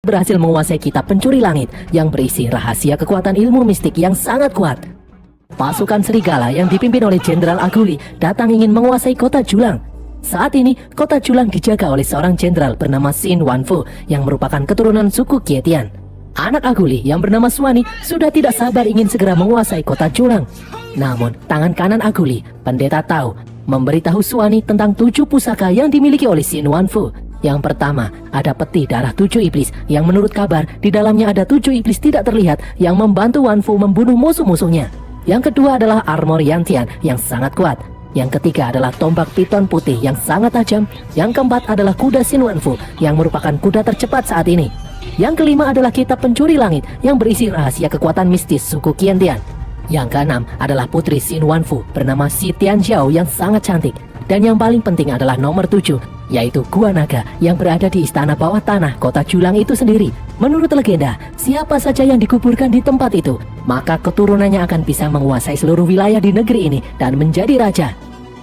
berhasil menguasai kitab pencuri langit yang berisi rahasia kekuatan ilmu mistik yang sangat kuat. Pasukan serigala yang dipimpin oleh Jenderal Aguli datang ingin menguasai kota Julang. Saat ini, kota Julang dijaga oleh seorang jenderal bernama Xin Wanfu yang merupakan keturunan suku Kietian. Anak Aguli yang bernama Suani sudah tidak sabar ingin segera menguasai kota Julang. Namun, tangan kanan Aguli, Pendeta Tao, memberitahu Suani tentang 7 pusaka yang dimiliki oleh Xin Wanfu. Yang pertama, ada peti darah 7 iblis yang menurut kabar di dalamnya ada 7 iblis tidak terlihat yang membantu Wanfu membunuh musuh-musuhnya. Yang kedua adalah armor Yantian yang sangat kuat. Yang ketiga adalah tombak piton putih yang sangat tajam. Yang keempat adalah kuda Xin Wanfu yang merupakan kuda tercepat saat ini. Yang kelima adalah kitab pencuri langit yang berisi rahasia kekuatan mistis suku Qiantian. Yang keenam adalah putri Xin Wanfu bernama Si Tianjiao yang sangat cantik. Dan yang paling penting adalah nomor 7, yaitu Gua Naga yang berada di istana bawah tanah kota Julang itu sendiri. Menurut legenda, siapa saja yang dikuburkan di tempat itu, maka keturunannya akan bisa menguasai seluruh wilayah di negeri ini dan menjadi raja.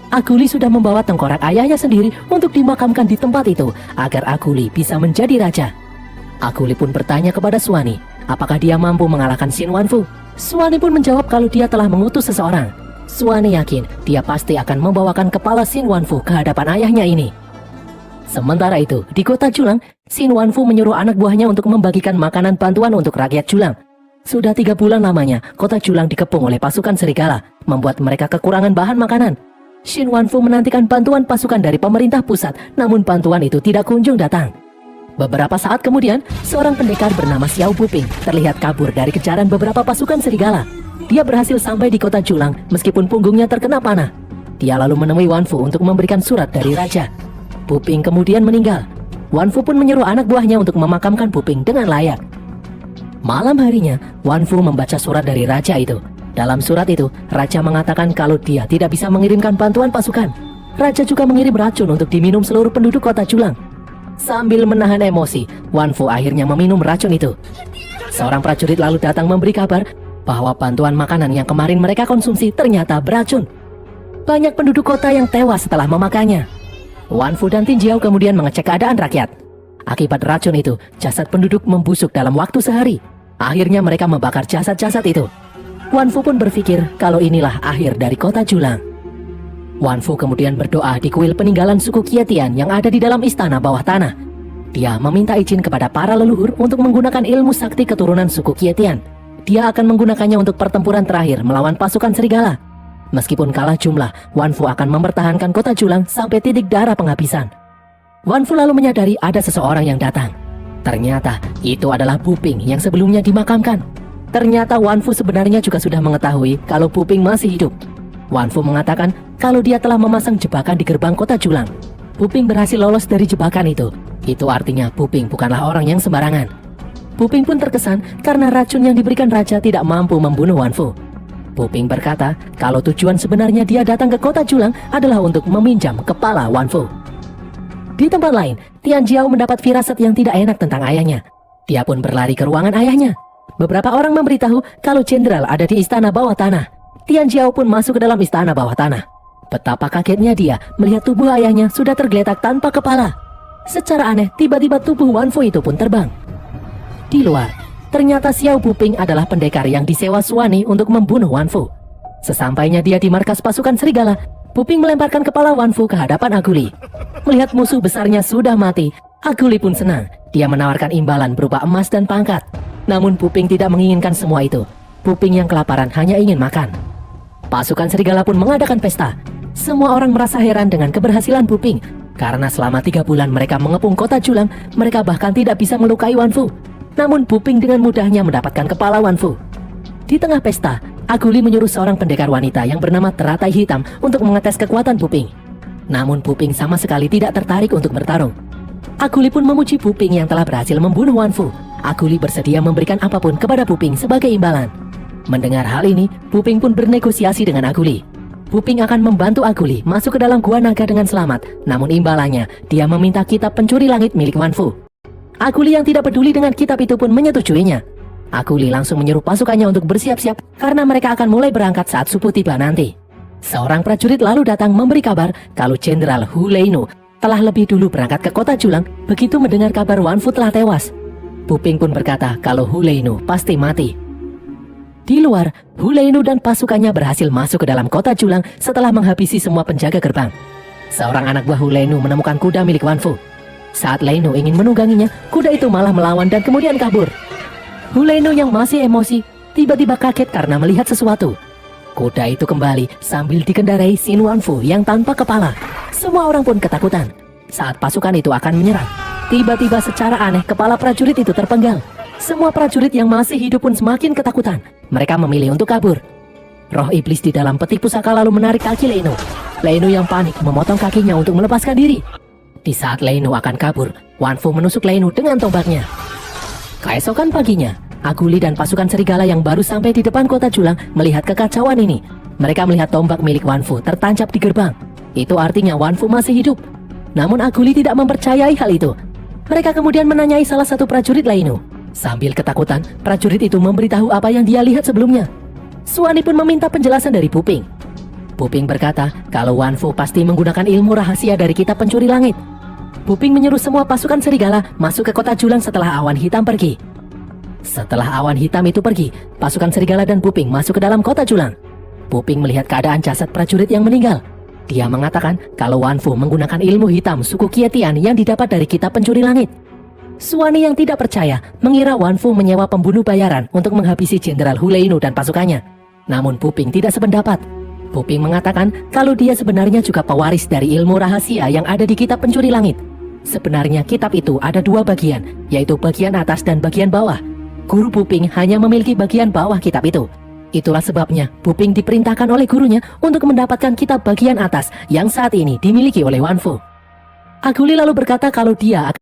Aguli sudah membawa tengkorak ayahnya sendiri untuk dimakamkan di tempat itu agar Aguli bisa menjadi raja. Aguli pun bertanya kepada Suani, apakah dia mampu mengalahkan Xin Wanfu. Suani pun menjawab kalau dia telah mengutus seseorang. Suani yakin dia pasti akan membawakan kepala Xin Wanfu ke hadapan ayahnya ini. Sementara itu, di kota Julang, Xin Wanfu menyuruh anak buahnya untuk membagikan makanan bantuan untuk rakyat Julang. Sudah 3 bulan lamanya, kota Julang dikepung oleh pasukan serigala, membuat mereka kekurangan bahan makanan. Xin Wanfu menantikan bantuan pasukan dari pemerintah pusat, namun bantuan itu tidak kunjung datang. Beberapa saat kemudian, seorang pendekar bernama Xiao Buping terlihat kabur dari kejaran beberapa pasukan serigala. Dia berhasil sampai di kota Julang meskipun punggungnya terkena panah. Dia lalu menemui Wanfu untuk memberikan surat dari raja. Buping kemudian meninggal. Wanfu pun menyuruh anak buahnya untuk memakamkan Buping dengan layak. Malam harinya, Wanfu membaca surat dari raja itu. Dalam surat itu, raja mengatakan kalau dia tidak bisa mengirimkan bantuan pasukan. Raja juga mengirim racun untuk diminum seluruh penduduk kota Julang. Sambil menahan emosi, Wanfu akhirnya meminum racun itu. Seorang prajurit lalu datang memberi kabar bahwa bantuan makanan yang kemarin mereka konsumsi ternyata beracun. Banyak penduduk kota yang tewas setelah memakannya. Wanfu dan Tinjiao kemudian mengecek keadaan rakyat. Akibat racun itu, jasad penduduk membusuk dalam waktu sehari. Akhirnya mereka membakar jasad-jasad itu. Wanfu pun berpikir kalau inilah akhir dari kota Julang. Wanfu kemudian berdoa di kuil peninggalan suku Kietian yang ada di dalam istana bawah tanah. Dia meminta izin kepada para leluhur untuk menggunakan ilmu sakti keturunan suku Kietian. Dia akan menggunakannya untuk pertempuran terakhir melawan pasukan serigala. Meskipun kalah jumlah, Wanfu akan mempertahankan kota Julang sampai titik darah penghabisan. Wanfu lalu menyadari ada seseorang yang datang. Ternyata itu adalah Buping yang sebelumnya dimakamkan. Ternyata Wanfu sebenarnya juga sudah mengetahui kalau Buping masih hidup. Wanfu mengatakan kalau dia telah memasang jebakan di gerbang kota Julang. Buping berhasil lolos dari jebakan itu. Itu artinya Buping bukanlah orang yang sembarangan. Buping pun terkesan karena racun yang diberikan raja tidak mampu membunuh Wanfu. Buping berkata kalau tujuan sebenarnya dia datang ke kota Julang adalah untuk meminjam kepala Wanfu. Di tempat lain, Tianjiao mendapat firasat yang tidak enak tentang ayahnya. Dia pun berlari ke ruangan ayahnya. Beberapa orang memberitahu kalau jenderal ada di istana bawah tanah. Tianjiao pun masuk ke dalam istana bawah tanah. Betapa kagetnya dia melihat tubuh ayahnya sudah tergeletak tanpa kepala. Secara aneh, tiba-tiba tubuh Wanfu itu pun terbang. Di luar, ternyata Xiao Buping adalah pendekar yang disewa Suani untuk membunuh Wanfu. Sesampainya dia di markas pasukan serigala, Buping melemparkan kepala Wanfu ke hadapan Aguli. Melihat musuh besarnya sudah mati, Aguli pun senang. Dia menawarkan imbalan berupa emas dan pangkat. Namun Buping tidak menginginkan semua itu. Buping yang kelaparan hanya ingin makan. Pasukan serigala pun mengadakan pesta. Semua orang merasa heran dengan keberhasilan Buping. Karena selama 3 bulan mereka mengepung kota Julang, mereka bahkan tidak bisa melukai Wanfu. Namun Buping dengan mudahnya mendapatkan kepala Wanfu. Di tengah pesta, Aguli menyuruh seorang pendekar wanita yang bernama Teratai Hitam untuk mengetes kekuatan Buping. Namun Buping sama sekali tidak tertarik untuk bertarung. Aguli pun memuji Buping yang telah berhasil membunuh Wanfu. Aguli bersedia memberikan apapun kepada Buping sebagai imbalan. Mendengar hal ini, Buping pun bernegosiasi dengan Aguli. Buping akan membantu Aguli masuk ke dalam Gua Naga dengan selamat. Namun imbalannya, dia meminta kitab pencuri langit milik Wanfu. Aguli yang tidak peduli dengan kitab itu pun menyetujuinya. Aguli langsung menyuruh pasukannya untuk bersiap-siap karena mereka akan mulai berangkat saat subuh tiba nanti. Seorang prajurit lalu datang memberi kabar kalau Jenderal Hu Leinu telah lebih dulu berangkat ke kota Julang begitu mendengar kabar Wanfu telah tewas. Puping pun berkata kalau Hu Leinu pasti mati. Di luar, Hu Leinu dan pasukannya berhasil masuk ke dalam kota Julang setelah menghabisi semua penjaga gerbang. Seorang anak buah Hu Leinu menemukan kuda milik Wan Fu. Saat Leinu ingin menungganginya, kuda itu malah melawan dan kemudian kabur. Hu Leinu yang masih emosi tiba-tiba kaget karena melihat sesuatu. Kuda itu kembali sambil dikendarai Xin Wan Fu yang tanpa kepala. Semua orang pun ketakutan. Saat pasukan itu akan menyerang, tiba-tiba secara aneh kepala prajurit itu terpenggal. Semua prajurit yang masih hidup pun semakin ketakutan. Mereka memilih untuk kabur. Roh iblis di dalam peti pusaka lalu menarik kaki Leinu. Leinu yang panik memotong kakinya untuk melepaskan diri. Di saat Leinu akan kabur, Wan Fu menusuk Leinu dengan tombaknya. Keesokan paginya, Aguli dan pasukan serigala yang baru sampai di depan kota Julang melihat kekacauan ini. Mereka melihat tombak milik Wan Fu tertancap di gerbang. Itu artinya Wan Fu masih hidup. Namun Aguli tidak mempercayai hal itu. Mereka kemudian menanyai salah satu prajurit Leinu. Sambil ketakutan, prajurit itu memberitahu apa yang dia lihat sebelumnya. Suani pun meminta penjelasan dari Puping. Puping berkata kalau Wan Fu pasti menggunakan ilmu rahasia dari kitab pencuri langit. Puping menyuruh semua pasukan serigala masuk ke kota Julang setelah awan hitam pergi. Setelah awan hitam itu pergi, pasukan serigala dan Puping masuk ke dalam kota Julang. Puping melihat keadaan jasad prajurit yang meninggal. Dia mengatakan kalau Wan Fu menggunakan ilmu hitam suku Kietian yang didapat dari kitab pencuri langit. Suani yang tidak percaya mengira Wan Fu menyewa pembunuh bayaran untuk menghabisi Jenderal Hu Leinu dan pasukannya. Namun Puping tidak sependapat. Puping mengatakan kalau dia sebenarnya juga pewaris dari ilmu rahasia yang ada di kitab pencuri langit. Sebenarnya kitab itu ada dua bagian, yaitu bagian atas dan bagian bawah. Guru Puping hanya memiliki bagian bawah kitab itu. Itulah sebabnya Puping diperintahkan oleh gurunya untuk mendapatkan kitab bagian atas yang saat ini dimiliki oleh Wan Fu. Aguli lalu berkata kalau dia akan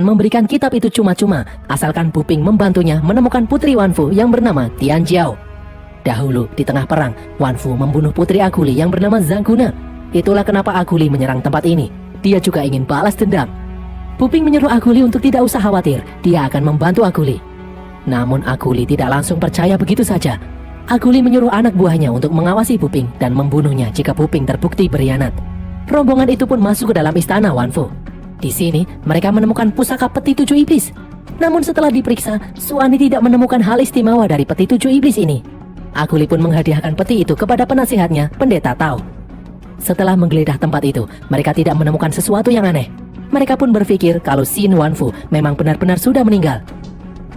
memberikan kitab itu cuma-cuma asalkan Puping membantunya menemukan putri Wan Fu yang bernama Tian Jiao. Dahulu di tengah perang, Wan Fu membunuh putri Aguli yang bernama Zhang Guna. Itulah kenapa Aguli menyerang tempat ini. Dia juga ingin balas dendam. Puping menyuruh Aguli untuk tidak usah khawatir, dia akan membantu Aguli. Namun Aguli tidak langsung percaya begitu saja. Aguli menyuruh anak buahnya untuk mengawasi Puping dan membunuhnya jika Puping terbukti berkhianat. Rombongan itu pun masuk ke dalam istana Wan Fu. Di sini, mereka menemukan pusaka peti 7 iblis. Namun setelah diperiksa, Suani tidak menemukan hal istimewa dari peti 7 iblis ini. Aguli pun menghadiahkan peti itu kepada penasihatnya, Pendeta Tao. Setelah menggeledah tempat itu, mereka tidak menemukan sesuatu yang aneh. Mereka pun berpikir kalau Xin Wan Fu memang benar-benar sudah meninggal.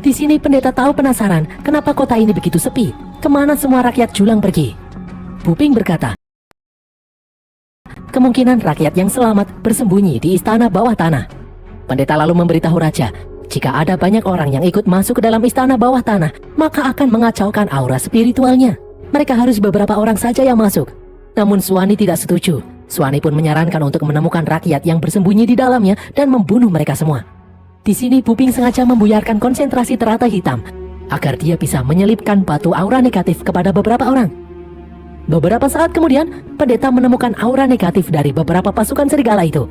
Di sini Pendeta Tao penasaran kenapa kota ini begitu sepi. Kemana semua rakyat Julang pergi? Puping berkata, kemungkinan rakyat yang selamat bersembunyi di istana bawah tanah. Pendeta lalu memberitahu raja, jika ada banyak orang yang ikut masuk ke dalam istana bawah tanah, maka akan mengacaukan aura spiritualnya. Mereka harus beberapa orang saja yang masuk. Namun Suani tidak setuju. Suani pun menyarankan untuk menemukan rakyat yang bersembunyi di dalamnya dan membunuh mereka semua. Di sini Puping sengaja membuyarkan konsentrasi teratai hitam agar dia bisa menyelipkan batu aura negatif kepada beberapa orang. Beberapa saat kemudian, pendeta menemukan aura negatif dari beberapa pasukan serigala itu.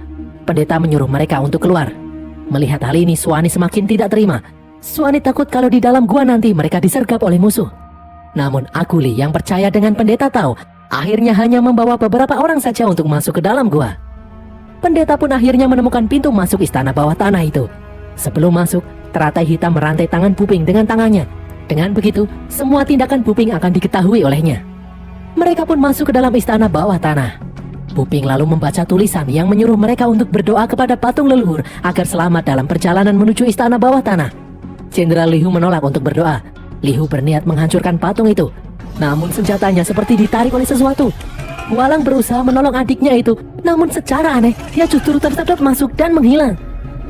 Pendeta menyuruh mereka untuk keluar. Melihat hal ini, Suani semakin tidak terima. Suani takut kalau di dalam gua nanti mereka disergap oleh musuh. Namun Aguli yang percaya dengan Pendeta Tao akhirnya hanya membawa beberapa orang saja untuk masuk ke dalam gua. Pendeta pun akhirnya menemukan pintu masuk istana bawah tanah itu. Sebelum masuk, teratai hitam merantai tangan Puping dengan tangannya. Dengan begitu, semua tindakan Puping akan diketahui olehnya. Mereka pun masuk ke dalam istana bawah tanah. Puping lalu membaca tulisan yang menyuruh mereka untuk berdoa kepada patung leluhur agar selamat dalam perjalanan menuju istana bawah tanah. Jenderal Lihu menolak untuk berdoa. Lihu berniat menghancurkan patung itu. Namun senjatanya seperti ditarik oleh sesuatu. Walang berusaha menolong adiknya itu, namun secara aneh dia justru tersedot masuk dan menghilang.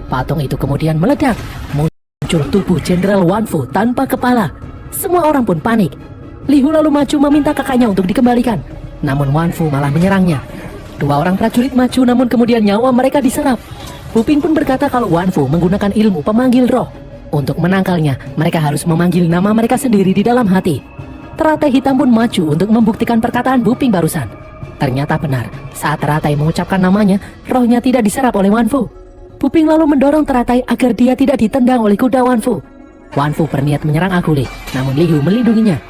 Patung itu kemudian meledak. Muncul tubuh Jenderal Wan Fu tanpa kepala. Semua orang pun panik. Lihu lalu maju meminta kakaknya untuk dikembalikan. Namun Wan Fu malah menyerangnya. Dua orang prajurit maju namun kemudian nyawa mereka diserap. Puping pun berkata kalau Wan Fu menggunakan ilmu pemanggil roh. Untuk menangkalnya, mereka harus memanggil nama mereka sendiri di dalam hati. Teratai hitam pun maju untuk membuktikan perkataan Puping barusan. Ternyata benar, saat teratai mengucapkan namanya, rohnya tidak diserap oleh Wan Fu. Puping lalu mendorong teratai agar dia tidak ditendang oleh kuda Wan Fu. Wan Fu berniat menyerang Aguli, namun Lihu melindunginya.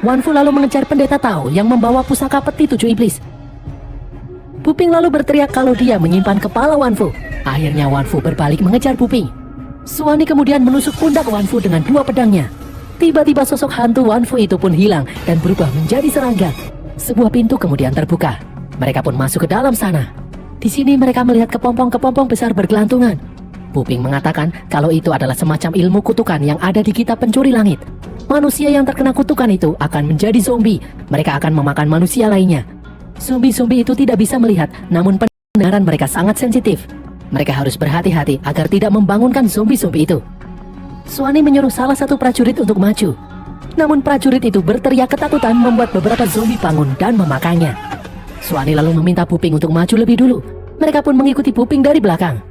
Wan Fu lalu mengejar Pendeta Tao yang membawa pusaka peti 7 iblis. Puping lalu berteriak kalau dia menyimpan kepala Wan Fu. Akhirnya Wan Fu berbalik mengejar Puping. Suani kemudian menusuk pundak Wan Fu dengan dua pedangnya. Tiba-tiba sosok hantu Wan Fu itu pun hilang dan berubah menjadi serangga. Sebuah pintu kemudian terbuka. Mereka pun masuk ke dalam sana. Di sini mereka melihat kepompong-kepompong besar bergelantungan. Puping mengatakan kalau itu adalah semacam ilmu kutukan yang ada di kitab pencuri langit. Manusia yang terkena kutukan itu akan menjadi zombie. Mereka akan memakan manusia lainnya. Zombie-zombie itu tidak bisa melihat, namun pendengaran mereka sangat sensitif. Mereka harus berhati-hati agar tidak membangunkan zombie-zombie itu. Suani menyuruh salah satu prajurit untuk maju. Namun prajurit itu berteriak ketakutan membuat beberapa zombie bangun dan memakannya. Suani lalu meminta Puping untuk maju lebih dulu. Mereka pun mengikuti Puping dari belakang.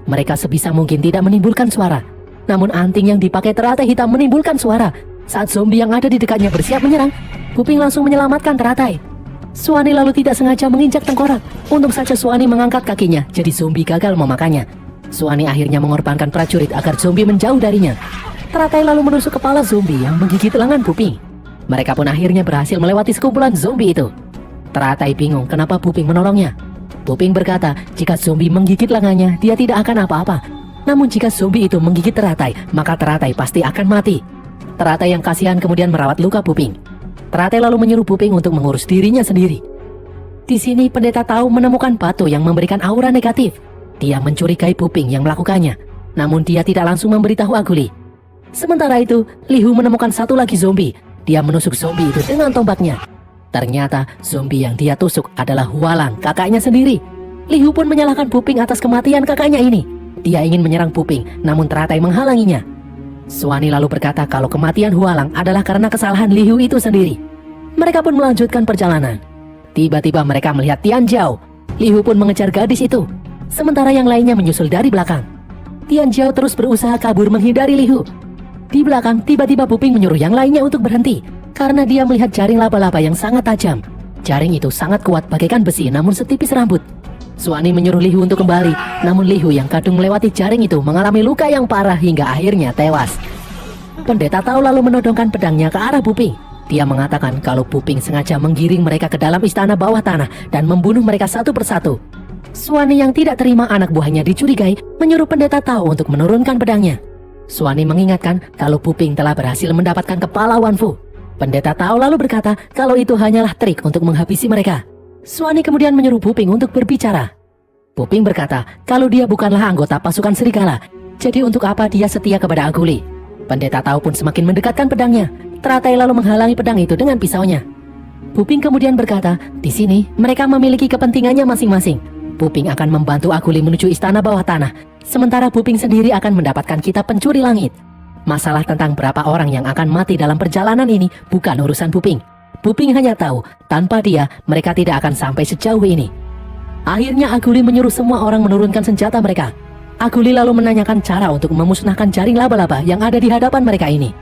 Mereka sebisa mungkin tidak menimbulkan suara. Namun anting yang dipakai teratai hitam menimbulkan suara. Saat zombie yang ada di dekatnya bersiap menyerang, Puping langsung menyelamatkan teratai. Suani lalu tidak sengaja menginjak tengkorak. Untung saja Suani mengangkat kakinya, jadi zombie gagal memakannya. Suani akhirnya mengorbankan prajurit agar zombie menjauh darinya. Teratai lalu menusuk kepala zombie yang menggigit lengan Puping. Mereka pun akhirnya berhasil melewati sekumpulan zombie itu. Teratai bingung kenapa Puping menolongnya. Puping berkata jika zombie menggigit lengannya, dia tidak akan apa-apa. Namun jika zombie itu menggigit Teratai, maka Teratai pasti akan mati. Teratai yang kasihan kemudian merawat luka Puping. Teratai lalu menyuruh Puping untuk mengurus dirinya sendiri. Di sini pendeta Tao menemukan batu yang memberikan aura negatif. Dia mencurigai Puping yang melakukannya. Namun dia tidak langsung memberitahu Aguli. Sementara itu, Lihu menemukan satu lagi zombie. Dia menusuk zombie itu dengan tombaknya. Ternyata zombie yang dia tusuk adalah Hualang, kakaknya sendiri. Lihu pun menyalahkan Puping atas kematian kakaknya ini. Dia ingin menyerang Puping, namun Teratai menghalanginya. Suani lalu berkata kalau kematian Hualang adalah karena kesalahan Lihu itu sendiri. Mereka pun melanjutkan perjalanan. Tiba-tiba mereka melihat Tian Jiao. Lihu pun mengejar gadis itu. Sementara yang lainnya menyusul dari belakang. Tian Jiao terus berusaha kabur menghindari Lihu. Di belakang, tiba-tiba Puping menyuruh yang lainnya untuk berhenti. Karena dia melihat jaring laba-laba yang sangat tajam. Jaring itu sangat kuat bagaikan besi namun setipis rambut. Suani menyuruh Lihu untuk kembali. Namun Lihu yang kadung melewati jaring itu mengalami luka yang parah hingga akhirnya tewas. Pendeta Tao lalu menodongkan pedangnya ke arah Puping. Dia mengatakan kalau Puping sengaja menggiring mereka ke dalam istana bawah tanah dan membunuh mereka satu persatu. Suani yang tidak terima anak buahnya dicurigai menyuruh pendeta Tao untuk menurunkan pedangnya. Suani mengingatkan kalau Puping telah berhasil mendapatkan kepala Wan Fu. Pendeta Tao lalu berkata kalau itu hanyalah trik untuk menghabisi mereka. Suani kemudian menyuruh Puping untuk berbicara. Puping berkata kalau dia bukanlah anggota pasukan serigala, jadi untuk apa dia setia kepada Aguli. Pendeta Tao pun semakin mendekatkan pedangnya. Teratai lalu menghalangi pedang itu dengan pisaunya. Puping kemudian berkata, di sini mereka memiliki kepentingannya masing-masing. Puping akan membantu Aguli menuju istana bawah tanah, sementara Puping sendiri akan mendapatkan kitab pencuri langit. Masalah tentang berapa orang yang akan mati dalam perjalanan ini bukan urusan Puping. Puping hanya tahu, tanpa dia mereka tidak akan sampai sejauh ini. Akhirnya Aguli menyuruh semua orang menurunkan senjata mereka. Aguli lalu menanyakan cara untuk memusnahkan jaring laba-laba yang ada di hadapan mereka ini.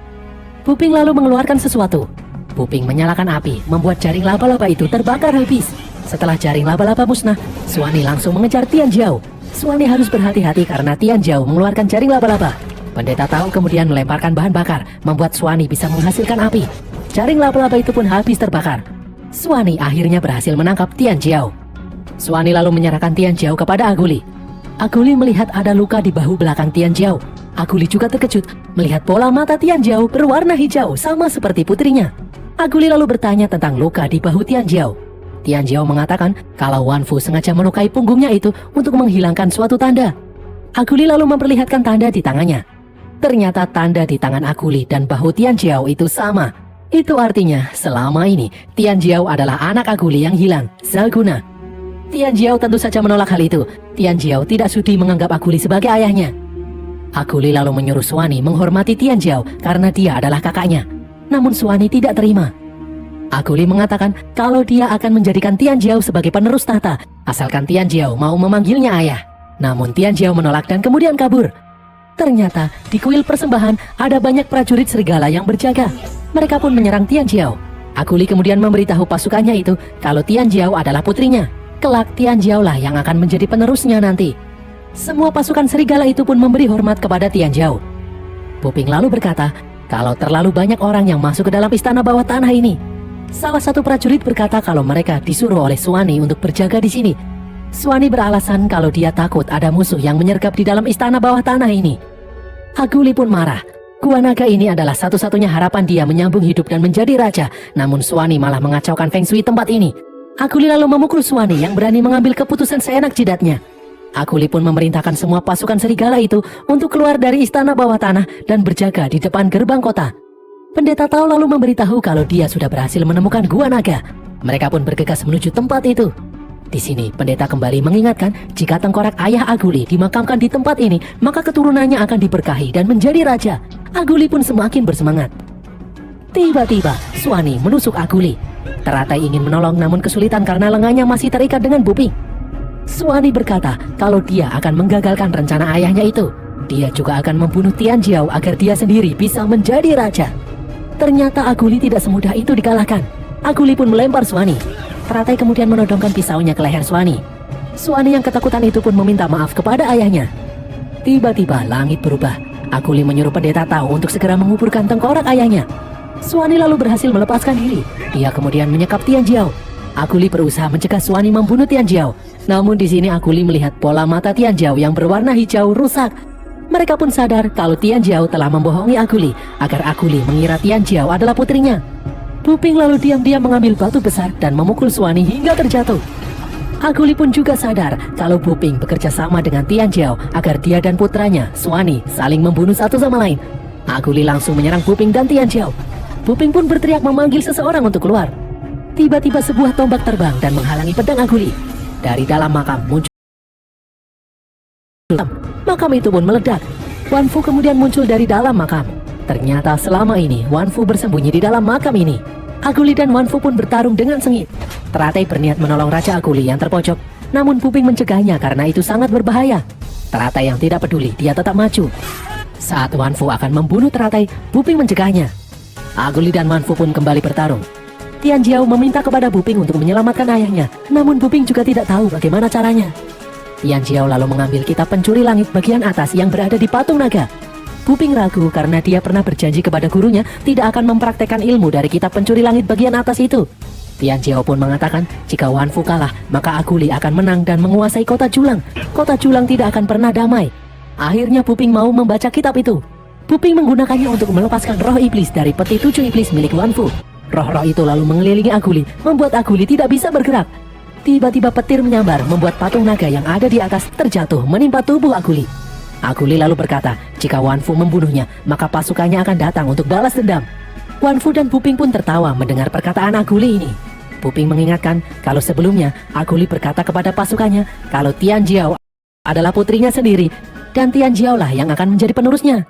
Puping lalu mengeluarkan sesuatu. Puping menyalakan api, membuat jaring laba-laba itu terbakar habis. Setelah jaring laba-laba musnah, Suani langsung mengejar Tian Jiao. Suani harus berhati-hati karena Tian Jiao mengeluarkan jaring laba-laba. Pendeta Tao kemudian melemparkan bahan bakar, membuat Suani bisa menghasilkan api. Jaring laba-laba itu pun habis terbakar. Suani akhirnya berhasil menangkap Tian Jiao. Suani lalu menyerahkan Tian Jiao kepada Aguli. Aguli melihat ada luka di bahu belakang Tian Jiao. Aguli juga terkejut melihat bola mata Tian Jiao berwarna hijau sama seperti putrinya. Aguli lalu bertanya tentang luka di bahu Tian Jiao. Tian Jiao mengatakan kalau Wan Fu sengaja melukai punggungnya itu untuk menghilangkan suatu tanda. Aguli lalu memperlihatkan tanda di tangannya. Ternyata tanda di tangan Aguli dan bahu Tian Jiao itu sama. Itu artinya selama ini Tian Jiao adalah anak Aguli yang hilang, Zaguna. Tian Jiao tentu saja menolak hal itu. Tian Jiao tidak sudi menganggap Aguli sebagai ayahnya. Aguli lalu menyuruh Suani menghormati Tian Jiao karena dia adalah kakaknya. Namun Suani tidak terima. Aguli mengatakan kalau dia akan menjadikan Tian Jiao sebagai penerus tahta asalkan Tian Jiao mau memanggilnya ayah. Namun Tian Jiao menolak dan kemudian kabur. Ternyata di kuil persembahan ada banyak prajurit serigala yang berjaga. Mereka pun menyerang Tian Jiao. Aguli kemudian memberitahu pasukannya itu kalau Tian Jiao adalah putrinya. Kelak Tian Jiao lah yang akan menjadi penerusnya nanti. Semua pasukan serigala itu pun memberi hormat kepada Tian Jiao. Puping lalu berkata kalau terlalu banyak orang yang masuk ke dalam istana bawah tanah ini. Salah satu prajurit berkata kalau mereka disuruh oleh Suani untuk berjaga di sini. Suwani beralasan kalau dia takut ada musuh yang menyergap di dalam istana bawah tanah ini. Aguli pun marah. Gua naga ini adalah satu-satunya harapan dia menyambung hidup dan menjadi raja. Namun Suwani malah mengacaukan feng shui tempat ini. Aguli lalu memukul Suwani yang berani mengambil keputusan seenak jidatnya. Aguli pun memerintahkan semua pasukan serigala itu untuk keluar dari istana bawah tanah dan berjaga di depan gerbang kota. Pendeta Tao lalu memberitahu kalau dia sudah berhasil menemukan gua naga. Mereka pun bergegas menuju tempat itu. Di sini, pendeta kembali mengingatkan jika tengkorak ayah Aguli dimakamkan di tempat ini, maka keturunannya akan diberkahi dan menjadi raja. Aguli pun semakin bersemangat. Tiba-tiba, Suwani menusuk Aguli. Teratai ingin menolong namun kesulitan karena lengannya masih terikat dengan Buping. Suwani berkata kalau dia akan menggagalkan rencana ayahnya itu. Dia juga akan membunuh Tian Jiao agar dia sendiri bisa menjadi raja. Ternyata Aguli tidak semudah itu dikalahkan. Aguli pun melempar Suwani. Teratai kemudian menodongkan pisaunya ke leher Suwani. Suwani yang ketakutan itu pun meminta maaf kepada ayahnya. Tiba-tiba langit berubah. Aguli menyuruh pendeta Tao untuk segera menguburkan tengkorak ayahnya. Suwani lalu berhasil melepaskan diri. Dia kemudian menyekap Tian Jiao. Aguli berusaha mencegah Suwani membunuh Tian Jiao. Namun di sini Aguli melihat bola mata Tian Jiao yang berwarna hijau rusak. Mereka pun sadar kalau Tian Jiao telah membohongi Aguli agar Aguli mengira Tian Jiao adalah putrinya. Buping lalu diam-diam mengambil batu besar dan memukul Suwani hingga terjatuh. Aguli pun juga sadar kalau Buping bekerja sama dengan Tian Jiao agar dia dan putranya, Suwani, saling membunuh satu sama lain. Aguli langsung menyerang Buping dan Tian Jiao. Buping pun berteriak memanggil seseorang untuk keluar. Tiba-tiba sebuah tombak terbang dan menghalangi pedang Aguli. Dari dalam makam muncul. Makam itu pun meledak. Wan Fu kemudian muncul dari dalam makam. Ternyata selama ini Wan Fu bersembunyi di dalam makam ini. Aguli dan Wan Fu pun bertarung dengan sengit. Teratai berniat menolong Raja Aguli yang terpojok, namun Buping mencegahnya karena itu sangat berbahaya. Teratai yang tidak peduli, dia tetap maju. Saat Wan Fu akan membunuh Teratai, Buping mencegahnya. Aguli dan Wan Fu pun kembali bertarung. Tian Jiao meminta kepada Buping untuk menyelamatkan ayahnya, namun Buping juga tidak tahu bagaimana caranya. Tian Jiao lalu mengambil kitab pencuri langit bagian atas yang berada di patung naga. Buping ragu karena dia pernah berjanji kepada gurunya tidak akan mempraktekkan ilmu dari kitab pencuri langit bagian atas itu. Tian Jiao pun mengatakan jika Wan Fu kalah, maka Aguli akan menang dan menguasai kota Julang. Kota Julang tidak akan pernah damai. Akhirnya Buping mau membaca kitab itu. Buping menggunakannya untuk melepaskan roh iblis dari peti 7 iblis milik Wan Fu. Roh-roh itu lalu mengelilingi Aguli, membuat Aguli tidak bisa bergerak. Tiba-tiba petir menyambar, membuat patung naga yang ada di atas terjatuh menimpa tubuh Aguli. Aguli lalu berkata, jika Wan Fu membunuhnya, maka pasukannya akan datang untuk balas dendam. Wan Fu dan Buping pun tertawa mendengar perkataan Aguli ini. Buping mengingatkan kalau sebelumnya Aguli berkata kepada pasukannya kalau Tian Jiao adalah putrinya sendiri dan Tian Jiao lah yang akan menjadi penerusnya.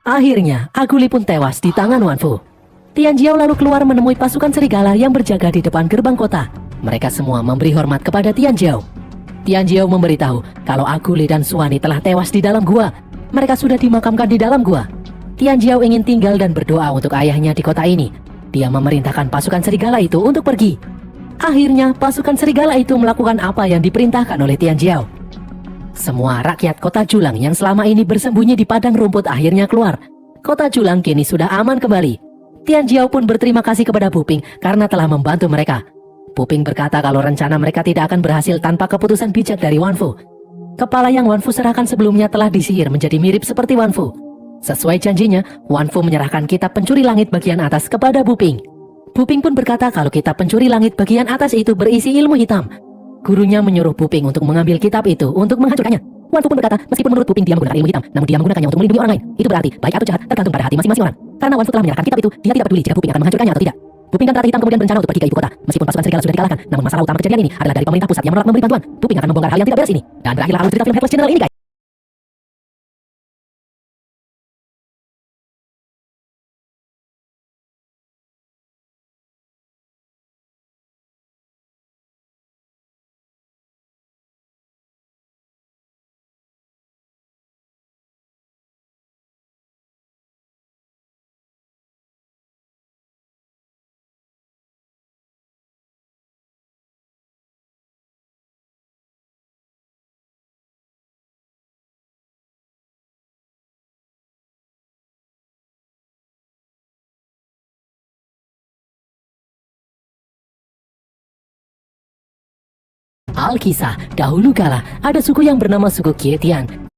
Akhirnya, Aguli pun tewas di tangan Wan Fu. Tian Jiao lalu keluar menemui pasukan serigala yang berjaga di depan gerbang kota. Mereka semua memberi hormat kepada Tian Jiao. Tian Jiao memberitahu kalau Aguli dan Suwani telah tewas di dalam gua. Mereka sudah dimakamkan di dalam gua. Tian Jiao ingin tinggal dan berdoa untuk ayahnya di kota ini. Dia memerintahkan pasukan serigala itu untuk pergi. Akhirnya, pasukan serigala itu melakukan apa yang diperintahkan oleh Tian Jiao. Semua rakyat kota Julang yang selama ini bersembunyi di padang rumput akhirnya keluar. Kota Julang kini sudah aman kembali. Tian Jiao pun berterima kasih kepada Buping karena telah membantu mereka. Buping berkata kalau rencana mereka tidak akan berhasil tanpa keputusan bijak dari Wan Fu. Kepala yang Wan Fu serahkan sebelumnya telah disihir menjadi mirip seperti Wan Fu. Sesuai janjinya, Wan Fu menyerahkan kitab pencuri langit bagian atas kepada Buping. Buping pun berkata kalau kitab pencuri langit bagian atas itu berisi ilmu hitam. Gurunya menyuruh Buping untuk mengambil kitab itu untuk menghancurkannya. Wan Fu pun berkata meskipun menurut Buping dia menggunakan ilmu hitam, namun dia menggunakannya untuk melindungi orang lain. Itu berarti baik atau jahat tergantung pada hati masing-masing orang. Karena Wan Fu telah menyerahkan kitab itu, dia tidak peduli jika Buping akan menghancurkannya atau tidak. Buping dan Teratai Hitam kemudian berencana untuk pergi ke ibu kota. Meskipun pasukan serigala sudah dikalahkan, namun masalah utama kejadian ini adalah dari pemerintah pusat yang menolak memberi bantuan. Buping akan membongkar hal yang tidak beres ini. Dan berakhirlah alur cerita film Headless General ini, guys. Alkisah, dahulu kala ada suku yang bernama suku Kietian.